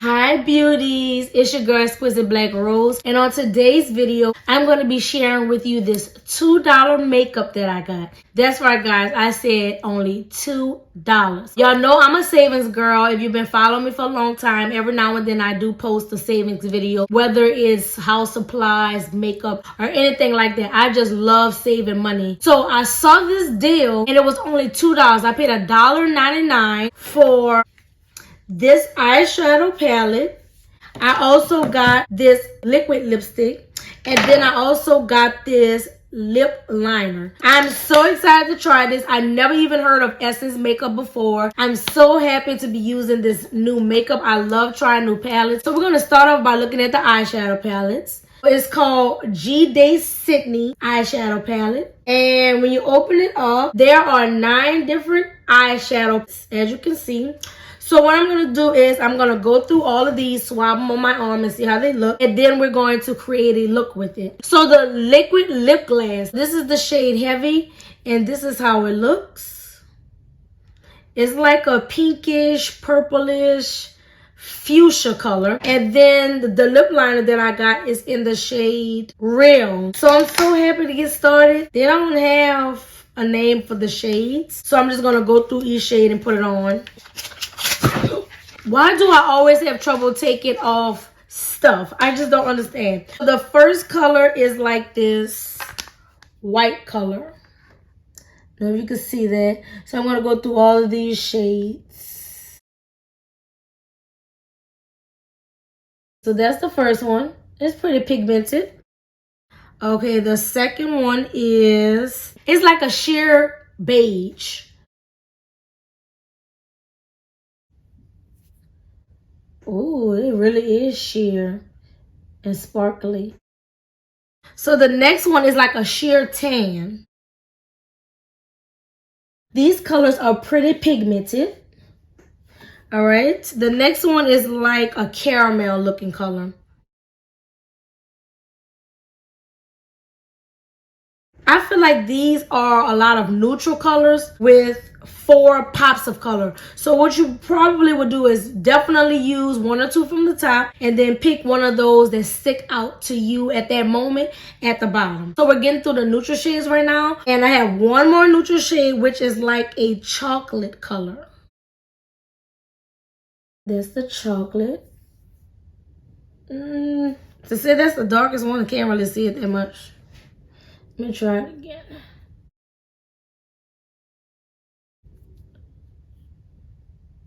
Hi beauties, it's your girl Exquisite Black Rose, and on today's video I'm going to be sharing with you this $2 makeup that I got. That's right guys, I said only $2. Y'all know I'm a savings girl. If you've been following me for a long time, every now and then I do post a savings video, whether it's house supplies, makeup, or anything like that. I just love saving money. So I saw this deal and it was only $2. I paid $1.99 for this eyeshadow palette. I also got this liquid lipstick, and then I also got this lip liner. I'm so excited to try this. I never even heard of Essence makeup before. I'm so happy to be using this new makeup. I love trying new palettes. So we're going to start off by looking at the eyeshadow palettes. It's called G Day Sydney eyeshadow palette, and when you open it up, there are 9 different eyeshadows, as you can see. So what I'm going to do is I'm going to go through all of these, swab them on my arm and see how they look. And then we're going to create a look with it. So the liquid lip gloss, this is the shade Heavy. And this is how it looks. It's like a pinkish, purplish, fuchsia color. And then the lip liner that I got is in the shade Real. So I'm so happy to get started. They don't have a name for the shades. So I'm just going to go through each shade and put it on. Why do I always have trouble taking off stuff? I just don't understand. The first color is like this white color. I don't know if you can see that. So I'm going to go through all of these shades. So that's the first one. It's pretty pigmented. Okay, the second one is, it's like a sheer beige. Ooh, it really is sheer and sparkly. So the next one is like a sheer tan. These colors are pretty pigmented. All right. The next one is like a caramel looking color. I feel like these are a lot of neutral colors with 4 pops of color. So what you probably would do is definitely use 1 or 2 from the top and then pick one of those that stick out to you at that moment at the bottom. So we're getting through the neutral shades right now. And I have one more neutral shade, which is like a chocolate color. That's the chocolate. To say that's the darkest one, I can't really see it that much. Let me try it again.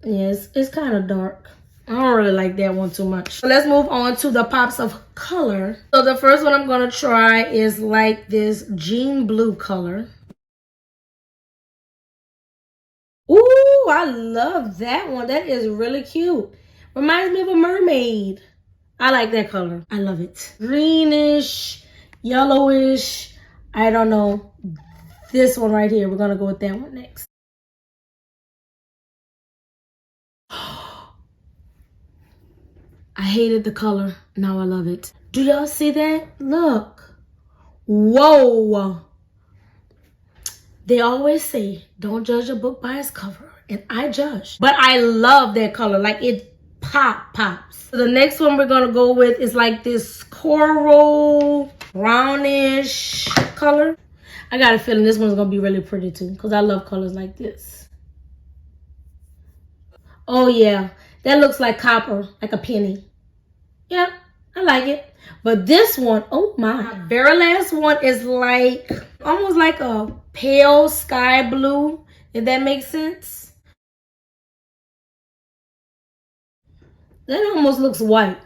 Yes, it's kind of dark. I don't really like that one too much. So let's move on to the pops of color. So the first one I'm going to try is like this jean blue color. Ooh, I love that one. That is really cute. Reminds me of a mermaid. I like that color. I love it. Greenish, yellowish. I don't know. This one right here. We're going to go with that one next. I hated the color. Now I love it. Do y'all see that? Look. Whoa. They always say, don't judge a book by its cover. And I judge. But I love that color. Like it pops. So the next one we're going to go with is like this coral brownish color. I got a feeling this one's going to be really pretty too. Because I love colors like this. Oh yeah. That looks like copper. Like a penny. Yeah, I like it. But this one, oh my. Very last one is like, almost like a pale sky blue. If that makes sense. That almost looks white.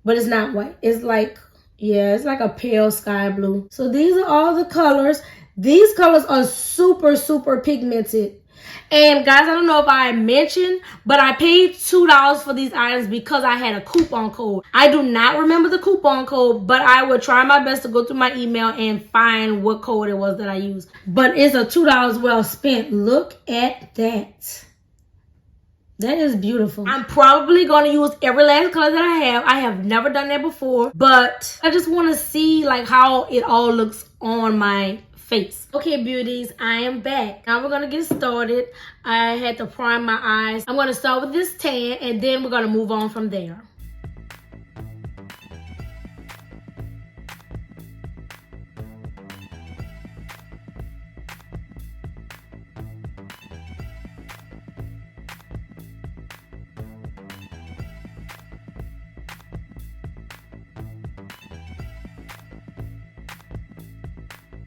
But it's not white. It's like, yeah, it's like a pale sky blue. So these are all the colors. These colors are super, super pigmented. And guys, I don't know if I mentioned, but I paid $2 for these items because I had a coupon code. I do not remember the coupon code, but I would try my best to go through my email and find what code it was that I used. But it's a $2 well spent. Look at that. That is beautiful. I'm probably going to use every last color that I have. I have never done that before, but I just want to see like how it all looks on my face. Okay, beauties, I am back. Now we're gonna get started. I had to prime my eyes. I'm gonna start with this tan and then we're gonna move on from there.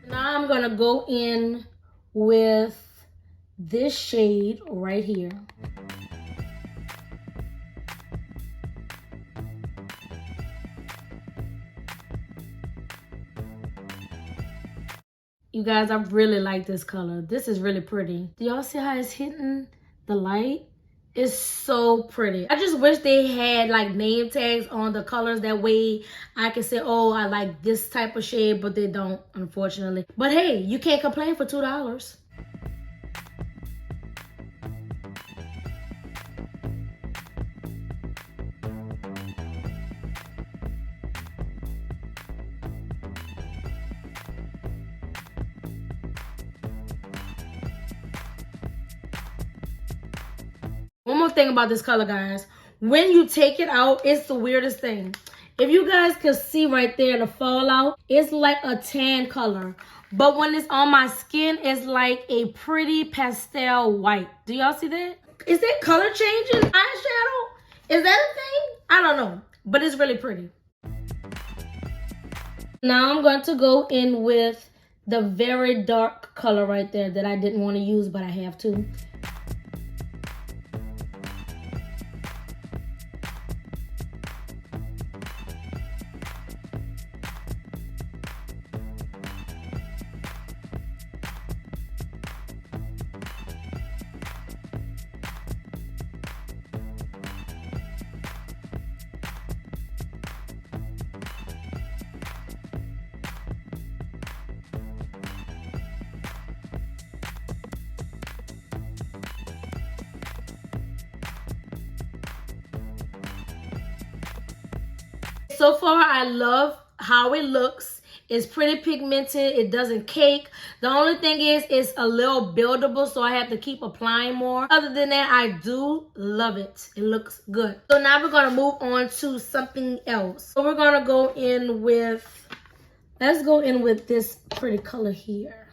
Now I'm gonna go in with this shade right here. You guys, I really like this color. This is really pretty. Do y'all see how it's hitting the light? It's so pretty. I just wish they had like name tags on the colors. That way I can say, oh, I like this type of shade, but they don't, unfortunately. But hey, you can't complain for $2. One more thing about this color, guys. When you take it out, it's the weirdest thing. If you guys can see right there, the fallout, it's like a tan color. But when it's on my skin, it's like a pretty pastel white. Do y'all see that? Is that color changing eyeshadow? Is that a thing? I don't know, but it's really pretty. Now I'm going to go in with the very dark color right there that I didn't want to use, but I have to. So far, I love how it looks. It's pretty pigmented. It doesn't cake. The only thing is it's a little buildable, so I have to keep applying more. Other than that, I do love it. It looks good. So now we're going to move on to something else. So we're going to go in with, let's go in with this pretty color here.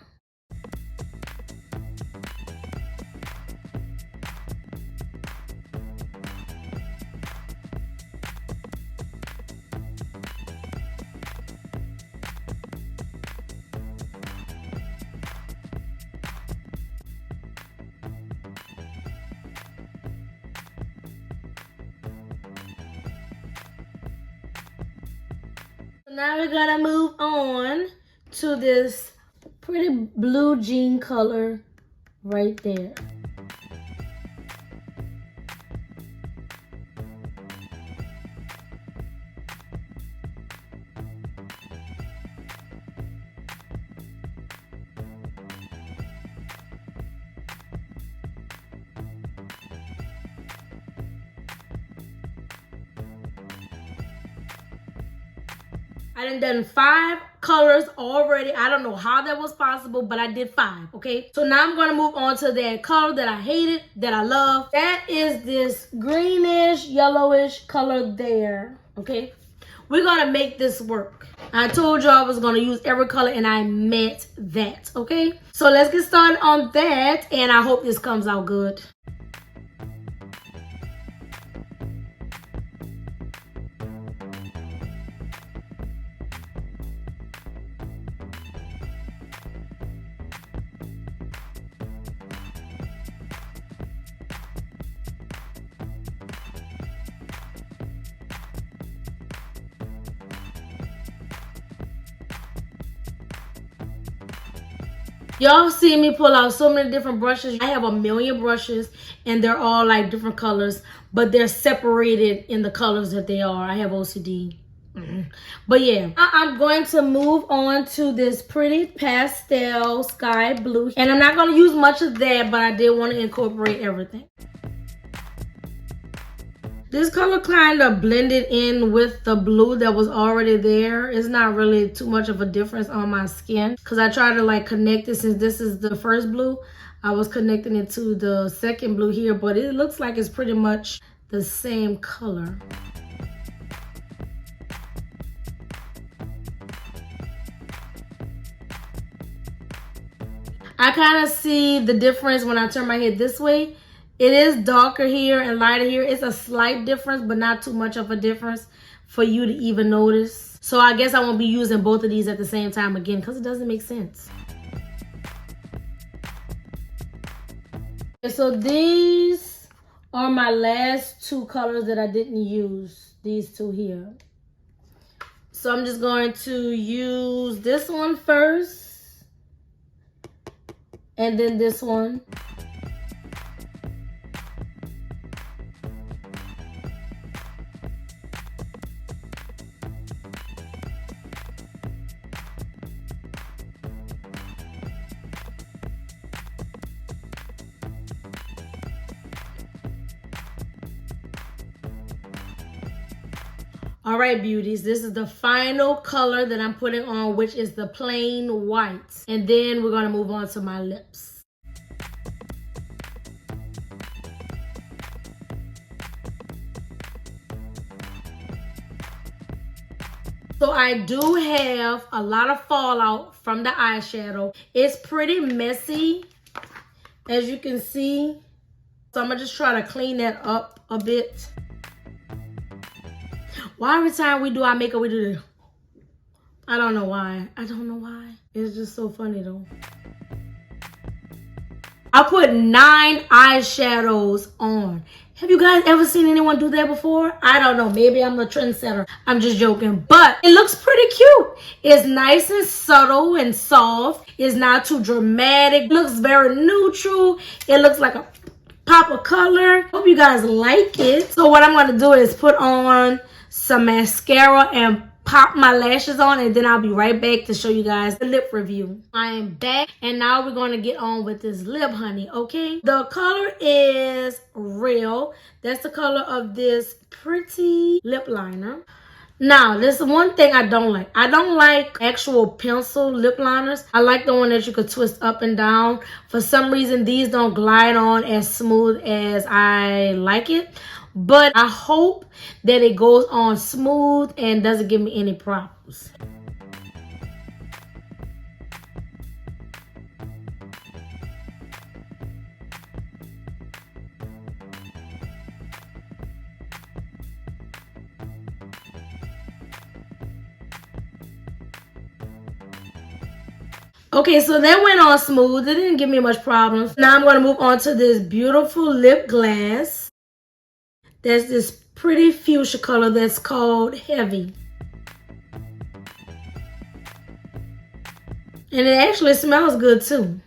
Now we're gonna move on to this pretty blue jean color right there. I done 5 colors already. I don't know how that was possible, but I did 5, okay? So now I'm gonna move on to that color that I hated, that I love. That is this greenish, yellowish color there, okay? We're gonna make this work. I told you I was gonna use every color and I meant that, okay? So let's get started on that and I hope this comes out good. Y'all see me pull out so many different brushes. I have a million brushes and they're all like different colors, but they're separated in the colors that they are. I have OCD. But yeah, I'm going to move on to this pretty pastel sky blue. And I'm not going to use much of that, but I did want to incorporate everything. This color kind of blended in with the blue that was already there. It's not really too much of a difference on my skin because I tried to like connect it since this is the first blue. I was connecting it to the second blue here, but it looks like it's pretty much the same color. I kind of see the difference when I turn my head this way. It is darker here and lighter here. It's a slight difference, but not too much of a difference for you to even notice. So I guess I won't be using both of these at the same time again because it doesn't make sense. So these are my last two colors that I didn't use. These two here. So I'm just going to use this one first. And then this one. All right, beauties, this is the final color that I'm putting on, which is the plain white. And then we're gonna move on to my lips. So I do have a lot of fallout from the eyeshadow. It's pretty messy, as you can see. So I'm gonna just try to clean that up a bit. Why every time we do our makeup, we do this? I don't know why. I don't know why. It's just so funny though. I put 9 eyeshadows on. Have you guys ever seen anyone do that before? I don't know. Maybe I'm a trendsetter. I'm just joking. But it looks pretty cute. It's nice and subtle and soft. It's not too dramatic. It looks very neutral. It looks like a pop of color. Hope you guys like it. So what I'm going to do is put on some mascara and pop my lashes on, and then I'll be right back to show you guys the lip review. I am back, and now we're going to get on with this lip, honey, okay? The color is Real. That's the color of this pretty lip liner. Now, there's one thing I don't like. I don't like actual pencil lip liners. I like the one that you could twist up and down. For some reason, these don't glide on as smooth as I like it. But I hope that it goes on smooth and doesn't give me any problems. Okay, so that went on smooth. It didn't give me much problems. Now I'm going to move on to this beautiful lip gloss. There's this pretty fuchsia color that's called Heavy. And it actually smells good too.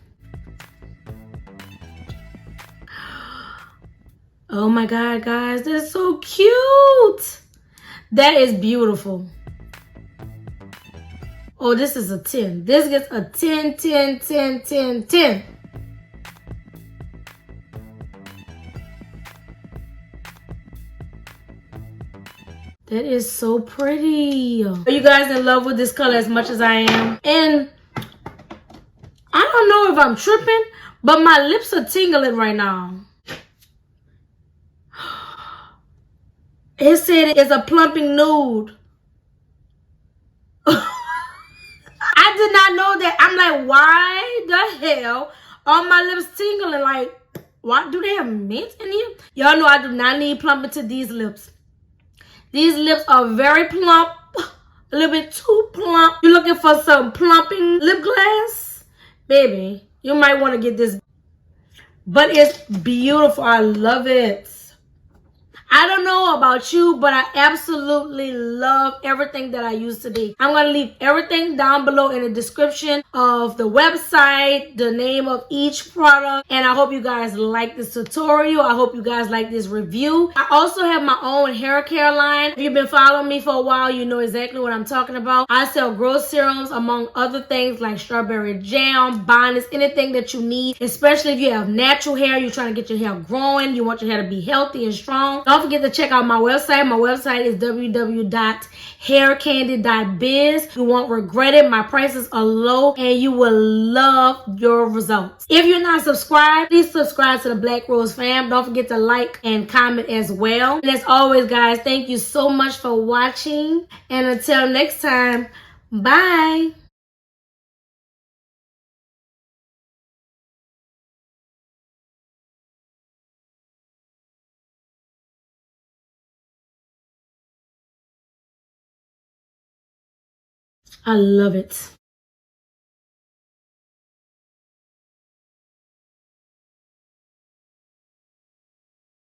Oh my God, guys, that's so cute. That is beautiful. Oh, this is a 10. This gets a 10, 10, 10, 10, 10. That is so pretty. Are you guys in love with this color as much as I am? And I don't know if I'm tripping, but my lips are tingling right now. It said it's a plumping nude. I did not know that. I'm like, why the hell are my lips tingling? Like, what? Do they have mint in here? Y'all know I do not need plumping to these lips. These lips are very plump, a little bit too plump. You're looking for some plumping lip gloss? Baby, you might want to get this. But it's beautiful. I love it. I don't know about you, but I absolutely love everything that I use today. I'm going to leave everything down below in the description of the website, the name of each product. And I hope you guys like this tutorial. I hope you guys like this review. I also have my own hair care line. If you've been following me for a while, you know exactly what I'm talking about. I sell growth serums, among other things like strawberry jam, bonnets, anything that you need, especially if you have natural hair, you're trying to get your hair growing, you want your hair to be healthy and strong. Don't forget to check out my website. My website is www.haircandy.biz. You won't regret it. My prices are low and you will love your results. If you're not subscribed, please subscribe to the Black Rose fam. Don't forget to like and comment as well. And as always, guys, thank you so much for watching. And until next time, bye. I love it.